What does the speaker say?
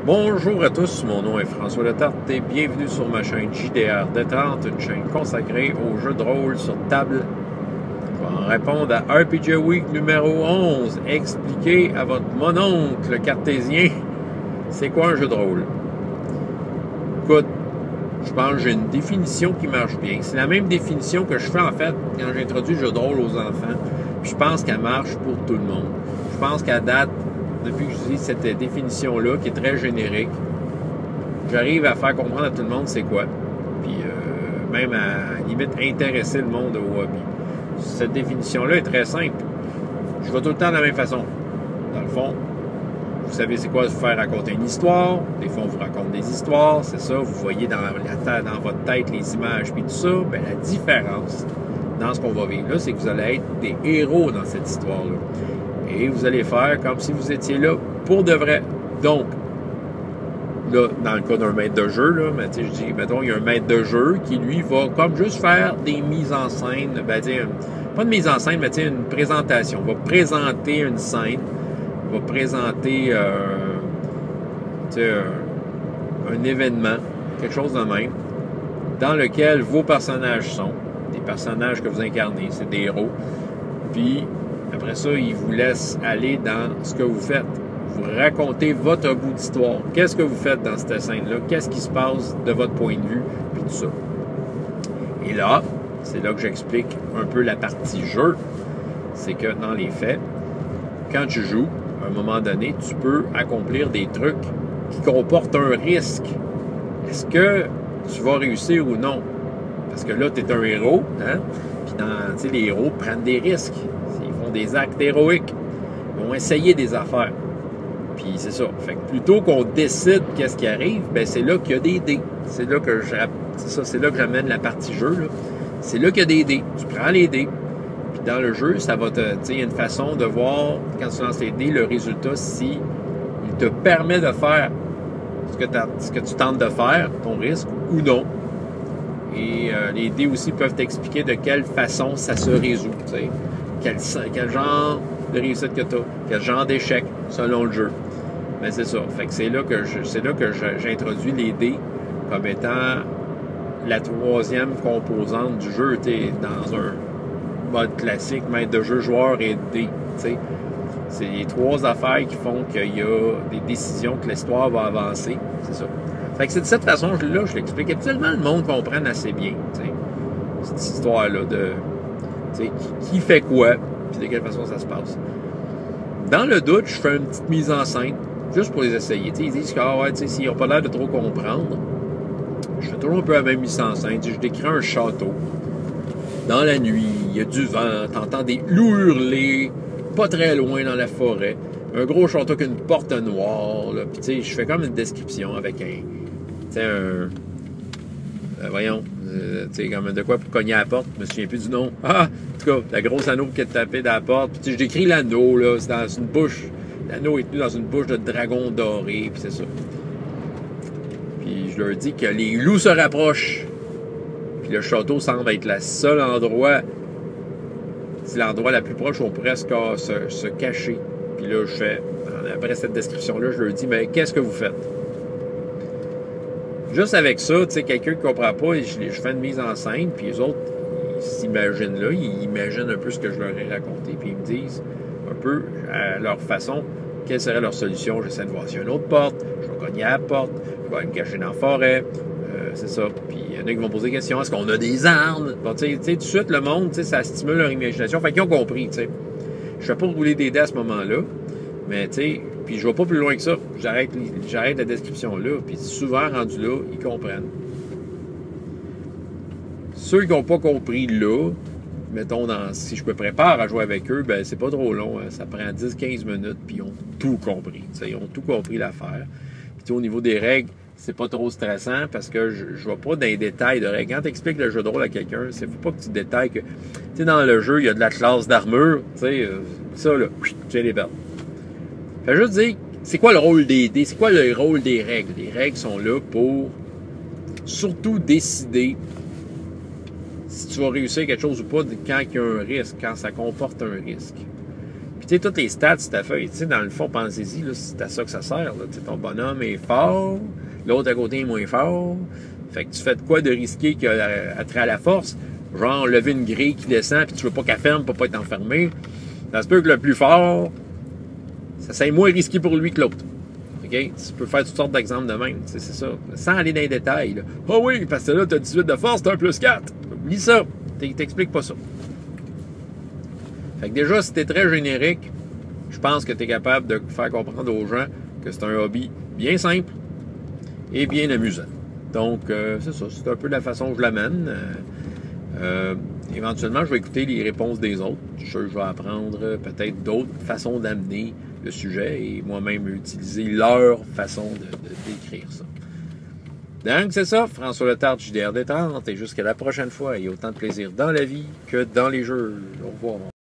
Bonjour à tous, mon nom est François Letarte et bienvenue sur ma chaîne JDR Détente, une chaîne consacrée aux jeux de rôle sur table. Je vais en répondre à RPG Week numéro 11. Expliquez à votre mononcle cartésien, c'est quoi un jeu de rôle? Écoute, je pense que j'ai une définition qui marche bien. C'est la même définition que je fais en fait quand j'introduis le jeu de rôle aux enfants. Puis je pense qu'elle marche pour tout le monde. Je pense qu'à date, depuis que je dis cette définition-là, qui est très générique, j'arrive à faire comprendre à tout le monde c'est quoi. Puis même à limite intéresser le monde au hobby. Cette définition-là est très simple. Je vais tout le temps de la même façon. Dans le fond, vous savez c'est quoi vous faire raconter une histoire. Des fois, on vous raconte des histoires, c'est ça. Vous voyez dans votre tête les images puis tout ça. Bien, la différence dans ce qu'on va vivre là, c'est que vous allez être des héros dans cette histoire-là. Et vous allez faire comme si vous étiez là pour de vrai. Donc, là, dans le cas d'un maître de jeu, là, mais je dis, mettons, il y a un maître de jeu qui, lui, va comme juste faire des mises en scène, ben, pas de mise en scène, mais une présentation. Il va présenter une scène, il va présenter un événement, quelque chose de même, dans lequel vos personnages sont, des personnages que vous incarnez, c'est des héros. Puis, après ça, il vous laisse aller dans ce que vous faites. Vous racontez votre bout d'histoire. Qu'est-ce que vous faites dans cette scène-là? Qu'est-ce qui se passe de votre point de vue? Puis tout ça. Et là, c'est là que j'explique un peu la partie jeu. C'est que dans les faits, quand tu joues, à un moment donné, tu peux accomplir des trucs qui comportent un risque. Est-ce que tu vas réussir ou non? Parce que là, tu es un héros, hein? Puis les héros prennent des risques. Des actes héroïques. Ils vont essayer des affaires. Puis c'est ça. Fait que plutôt qu'on décide qu'est-ce qui arrive, ben c'est là qu'il y a des dés. C'est là que j'amène la partie jeu. Là. C'est là qu'il y a des dés. Tu prends les dés. Puis dans le jeu, ça va te. Il y a une façon de voir, quand tu lances les dés, le résultat, si il te permet de faire ce que tu tentes de faire, ton risque, ou non. Et les dés aussi peuvent t'expliquer de quelle façon ça se résout. T'sais. Quel genre de réussite que tu as, quel genre d'échec selon le jeu. Mais c'est ça. Fait que c'est là que j'introduis les dés comme étant la troisième composante du jeu. Tu es dans un mode classique, maître de jeu, joueur et dés. C'est les trois affaires qui font qu'il y a des décisions que l'histoire va avancer. C'est ça. Fait que c'est de cette façon-là, je l'explique. Habituellement, le monde comprenne assez bien cette histoire-là de qui fait quoi, puis de quelle façon ça se passe. Dans le doute, je fais une petite mise en scène, juste pour les essayer. Ils disent s'ils n'ont pas l'air de trop comprendre, je fais toujours un peu la même mise en scène. Je décris un château. Dans la nuit, il y a du vent, t'entends des loups hurler, pas très loin dans la forêt. Un gros château avec une porte noire. Puis je fais comme une description avec voyons, comme de quoi pour cogner à la porte, je me souviens plus du nom. Ah, en tout cas, la grosse anneau qui est tapée dans la porte. Puis je décris l'anneau, là, c'est dans une bouche. L'anneau est tenu dans une bouche de dragon doré, puis c'est ça. Puis je leur dis que les loups se rapprochent. Puis le château semble être le seul endroit, c'est l'endroit le plus proche où on pourrait se cacher. Puis là, après cette description-là, je leur dis, mais qu'est-ce que vous faites? Juste avec ça, quelqu'un qui ne comprend pas, je fais une mise en scène, puis les autres, ils s'imaginent là, ils imaginent un peu ce que je leur ai raconté, puis ils me disent un peu à leur façon quelle serait leur solution. J'essaie de voir s'il y a une autre porte, je vais cogner à la porte, je vais aller me cacher dans la forêt, c'est ça. Puis il y en a qui vont poser des questions, est-ce qu'on a des armes? Bon, tout de suite, le monde, ça stimule leur imagination, fait qu'ils ont compris, Je ne fais pas rouler des dés à ce moment-là, mais puis je ne vais pas plus loin que ça. J'arrête la description là. Puis souvent, rendu là, ils comprennent. Ceux qui n'ont pas compris là, mettons, si je me prépare à jouer avec eux, ben c'est pas trop long. Hein. Ça prend 10-15 minutes, puis ils ont tout compris. Ils ont tout compris l'affaire. Puis au niveau des règles, c'est pas trop stressant parce que je ne vais pas dans les détails de règles. Quand tu expliques le jeu de rôle à quelqu'un, il ne faut pas que tu détailles que, dans le jeu, il y a de la classe d'armure. Ça, là, j'ai les pertes. Fait juste dire, c'est quoi le rôle des dés? C'est quoi le rôle des règles? Les règles sont là pour surtout décider si tu vas réussir quelque chose ou pas quand il y a un risque, quand ça comporte un risque. Puis tu sais, toutes les stats sur ta feuille, tu sais, dans le fond, pensez-y, là, c'est à ça que ça sert. Là. Ton bonhomme est fort, l'autre à côté est moins fort. Fait que tu fais de quoi de risqué qu'à trait à la force? Genre, lever une grille qui descend, puis tu veux pas qu'elle ferme pour pas être enfermé. Ça se peut que le plus fort, ça soit moins risqué pour lui que l'autre. OK? Tu peux faire toutes sortes d'exemples de même. C'est ça. Sans aller dans les détails. Ah oh oui, parce que là, tu as 18 de force, tu as un plus 4. Lis ça. T'expliques pas ça. Fait que déjà, si tu es très générique, je pense que tu es capable de faire comprendre aux gens que c'est un hobby bien simple et bien amusant. Donc, c'est ça. C'est un peu la façon que je l'amène. Éventuellement, je vais écouter les réponses des autres. Je suis sûr que je vais apprendre peut-être d'autres façons d'amener le sujet et moi-même utiliser leur façon de décrire ça. Donc, c'est ça. François Letarte, JDR Détente. Et jusqu'à la prochaine fois, il y a autant de plaisir dans la vie que dans les jeux. Au revoir.